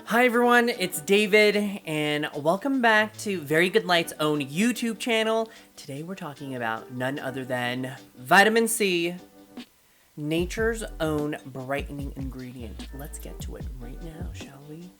Hi everyone, it's David, and welcome back to Very Good Light's own YouTube channel. Today we're talking about none other than vitamin C, nature's own brightening ingredient. Let's get to it right now, shall we?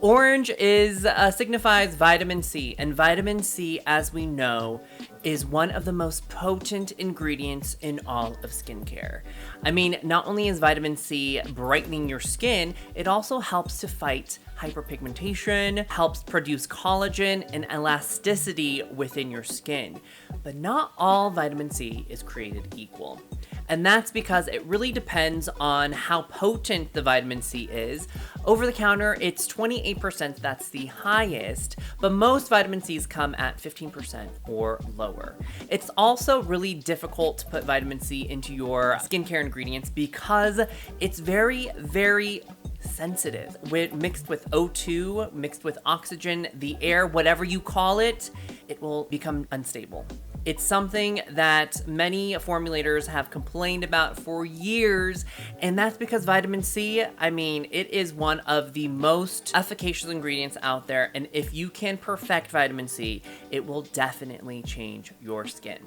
Orange signifies vitamin C, and vitamin C, as we know, is one of the most potent ingredients in all of skincare. I mean, not only is vitamin C brightening your skin, it also helps to fight hyperpigmentation, helps produce collagen and elasticity within your skin. But not all vitamin C is created equal. And that's because it really depends on how potent the vitamin C is. Over the counter, it's 28%, that's the highest, but most vitamin C's come at 15% or lower. It's also really difficult to put vitamin C into your skincare ingredients because it's very, very sensitive. Mixed with O2, mixed with oxygen, the air, whatever you call it, it will become unstable. It's something that many formulators have complained about for years, and that's because vitamin C, I mean, it is one of the most efficacious ingredients out there, and if you can perfect vitamin C, it will definitely change your skin.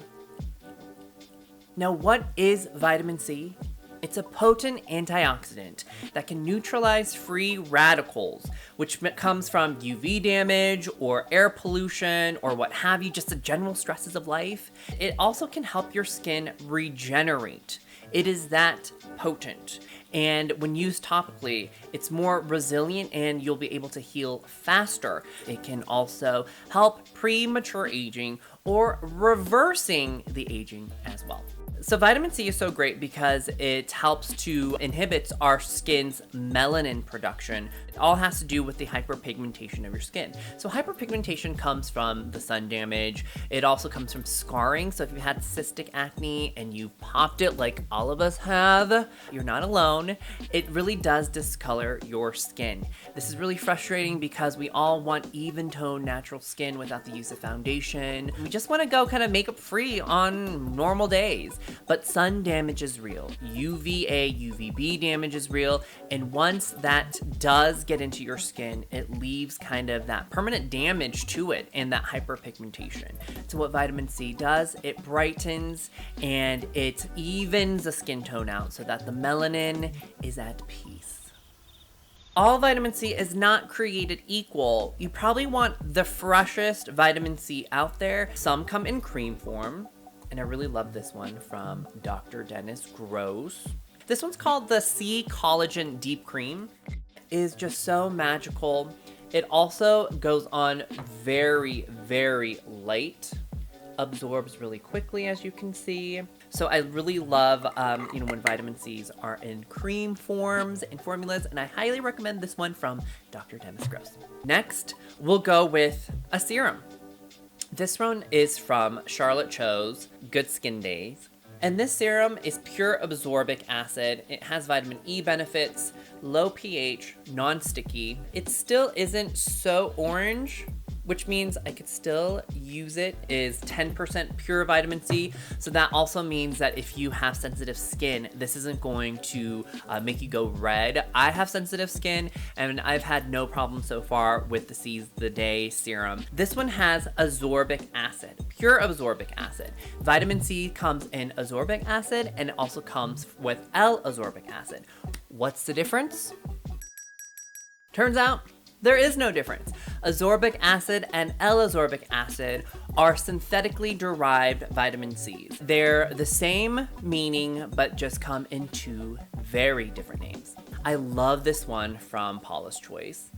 Now, what is vitamin C? It's a potent antioxidant that can neutralize free radicals, which comes from UV damage or air pollution or what have you, just the general stresses of life. It also can help your skin regenerate. It is that potent. And when used topically, it's more resilient and you'll be able to heal faster. It can also help premature aging or reversing the aging as well. So vitamin C is so great because it helps to inhibit our skin's melanin production. It all has to do with the hyperpigmentation of your skin. So hyperpigmentation comes from the sun damage. It also comes from scarring. So if you had cystic acne and you popped it like all of us have, you're not alone. It really does discolor your skin. This is really frustrating because we all want even toned natural skin without the use of foundation. We just want to go kind of makeup free on normal days. But sun damage is real. UVA, UVB damage is real. And once that does get into your skin, it leaves kind of that permanent damage to it and that hyperpigmentation. So what vitamin C does, it brightens and it evens the skin tone out so that the melanin is at peace. All vitamin C is not created equal. You probably want the freshest vitamin C out there. Some come in cream form. And I really love this one from Dr. Dennis Gross. This one's called the C Collagen Deep Cream. It is just so magical. It also goes on very, very light. Absorbs really quickly, as you can see. So I really love, when vitamin C's are in cream forms and formulas, and I highly recommend this one from Dr. Dennis Gross. Next, we'll go with a serum. This one is from Charlotte Cho's Good Skin Days. And this serum is pure absorbic acid. It has vitamin E benefits, low pH, non-sticky. It still isn't so orange, which means I could still use it. It is 10% pure vitamin C. So that also means that if you have sensitive skin, this isn't going to make you go red. I have sensitive skin and I've had no problem so far with the Seize the Day serum. This one has ascorbic acid, pure ascorbic acid. Vitamin C comes in ascorbic acid and it also comes with L-ascorbic acid. What's the difference? Turns out, there is no difference. Ascorbic acid and L-ascorbic acid are synthetically derived vitamin C's. They're the same meaning, but just come in two very different names. I love this one from Paula's Choice.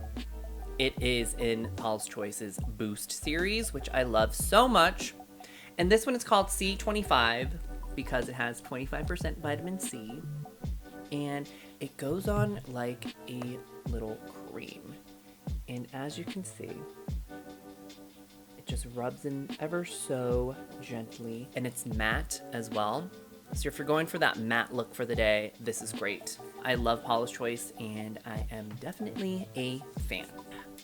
It is in Paula's Choice's Boost series, which I love so much. And this one is called C25 because it has 25% vitamin C. And it goes on like a little cream. And as you can see, it just rubs in ever so gently. And it's matte as well. So if you're going for that matte look for the day, this is great. I love Paula's Choice and I am definitely a fan.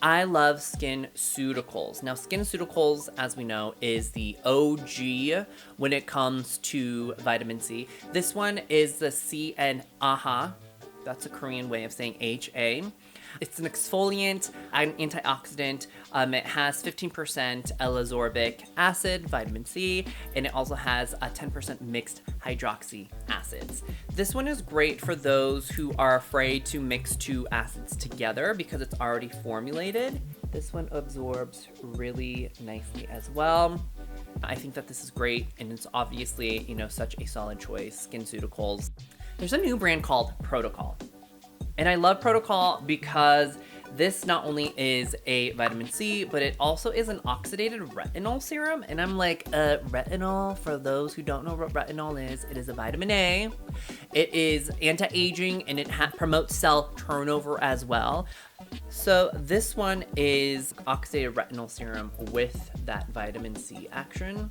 I love SkinCeuticals. Now, SkinCeuticals, as we know, is the OG when it comes to vitamin C. This one is the C and AHA That's a Korean way of saying HA. It's an exfoliant, an antioxidant. It has 15% L-ascorbic acid, vitamin C, and it also has a 10% mixed hydroxy acids. This one is great for those who are afraid to mix two acids together because it's already formulated. This one absorbs really nicely as well. I think that this is great, and it's obviously, you know, such a solid choice. SkinCeuticals. There's a new brand called Protocol. And I love Protocol because this not only is a vitamin C, but it also is an oxidated retinol serum. And I'm like, retinol, for those who don't know what retinol is, it is a vitamin A. It is anti-aging, and it promotes cell turnover as well. So this one is oxidated retinol serum with that vitamin C action.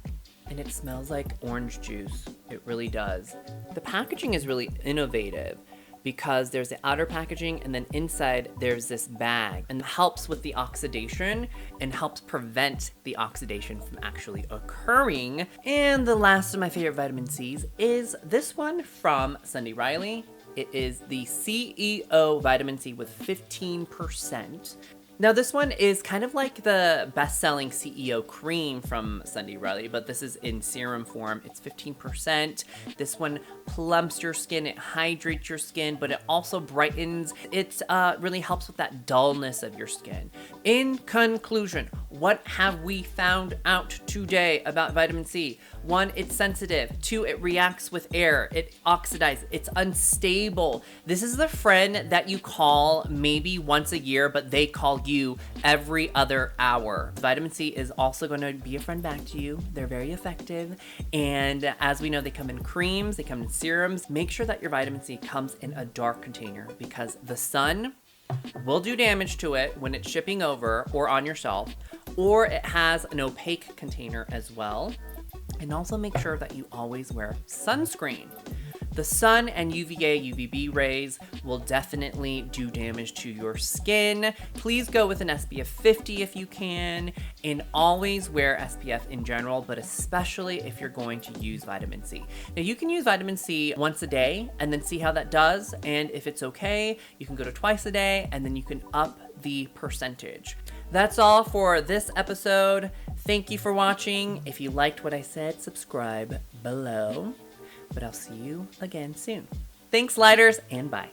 And it smells like orange juice. It really does. The packaging is really innovative because there's the outer packaging, and then inside there's this bag, and it helps with the oxidation and helps prevent the oxidation from actually occurring. And the last of my favorite vitamin C's is this one from Sunday Riley. It is the CEO vitamin C with 15%. Now this one is kind of like the best-selling CEO cream from Sunday Riley, but this is in serum form. It's 15%. This one plumps your skin, it hydrates your skin, but it also brightens. It really helps with that dullness of your skin. In conclusion, what have we found out today about vitamin C? 1, it's sensitive. 2, it reacts with air. It oxidizes. It's unstable. This is the friend that you call maybe once a year, but they call you every other hour. Vitamin C is also going to be a friend back to you. They're very effective. And as we know, they come in creams, they come in serums. Make sure that your vitamin C comes in a dark container because the sun will do damage to it when it's shipping over or on your shelf, or it has an opaque container as well. And also make sure that you always wear sunscreen. The sun and UVA, UVB rays will definitely do damage to your skin. Please go with an SPF 50 if you can, and always wear SPF in general, but especially if you're going to use vitamin C. Now you can use vitamin C once a day and then see how that does, and if it's okay, you can go to twice a day, and then you can up the percentage. That's all for this episode. Thank you for watching. If you liked what I said, subscribe below. But I'll see you again soon. Thanks, lighters, and bye.